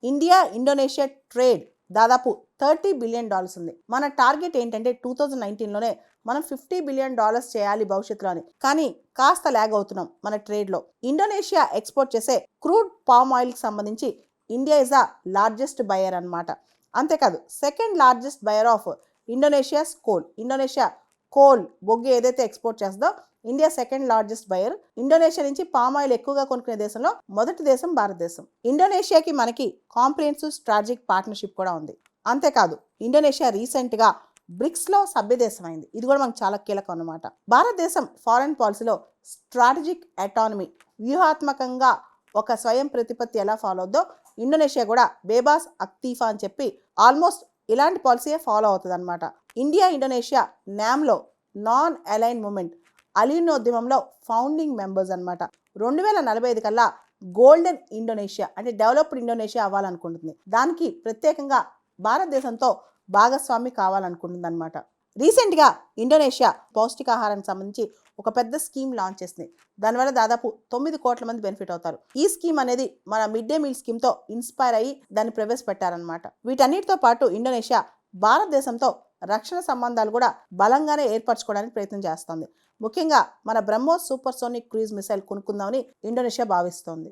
India Indonesia trade దాదాపు $30 billion ఉంది. మన టార్గెట్ ఏంటంటే 2019లోనే మనం $50 బిలియన్ చేయాలి భవిష్యత్తులో అని. కానీ కాస్త ల్యాగ్ అవుతున్నాం మన ట్రేడ్లో. ఇండోనేషియా ఎక్స్పోర్ట్ చేసే క్రూడ్ పామ్ ఆయిల్కి సంబంధించి India is the largest buyer అన్నమాట. అంతేకాదు second largest buyer of Indonesia's coal. Indonesia coal బొగ్గు ఏదైతే ఎక్స్పోర్ట్ చేస్తుందో India second largest buyer. Indonesia నుంచి పామ్ ఆయిల్ ఎక్కువగా కొనుక్కునే దేశంలో మొదటి దేశం భారతదేశం. ఇండోనేషియాకి మనకి కాంప్రిహెన్సివ్ స్ట్రాటజిక్ పార్ట్నర్షిప్ కూడా ఉంది. అంతేకాదు ఇండోనేషియా రీసెంట్గా బ్రిక్స్లో సభ్యదేశం అయింది. ఇది కూడా మనకు చాలా కీలకం అన్నమాట. భారతదేశం ఫారెన్ పాలసీలో స్ట్రాటజిక్ అటానమీ, వ్యూహాత్మకంగా ఒక స్వయం ప్రతిపత్తి ఎలా ఫాలో అవుద్దో ఇండోనేషియా కూడా బేబాస్ అక్తీఫా అని చెప్పి ఆల్మోస్ట్ ఇలాంటి పాలసీయే ఫాలో అవుతుంది అనమాట. ఇండియా ఇండోనేషియా నామ్లో నాన్ అలైన్ మూమెంట్ అలీనోద్యమంలో ఫౌండింగ్ మెంబర్స్ అనమాట. 2045 కల్లా గోల్డెన్ ఇండోనేషియా అంటే డెవలప్డ్ ఇండోనేషియా అవ్వాలనుకుంటుంది. దానికి ప్రత్యేకంగా భారతదేశంతో భాగస్వామి కావాలనుకుంటుంది అనమాట. రీసెంట్గా ఇండోనేషియా పౌష్టికాహారానికి సంబంధించి ఒక పెద్ద స్కీమ్ లాంచ్ చేసింది. దానివల్ల దాదాపు 9 కోట్ల మంది బెనిఫిట్ అవుతారు. ఈ స్కీమ్ అనేది మన మిడ్ డే మీల్ స్కీమ్తో ఇన్స్పైర్ అయ్యి దాన్ని ప్రవేశపెట్టారనమాట. వీటన్నిటితో పాటు ఇండోనేషియా భారతదేశంతో రక్షణ సంబంధాలు కూడా బలంగానే ఏర్పరచుకోవడానికి ప్రయత్నం చేస్తోంది. ముఖ్యంగా మన బ్రహ్మోస్ సూపర్సోనిక్ క్రూయిజ్ మిసైల్ కొనుక్కుందామని ఇండోనేషియా భావిస్తోంది.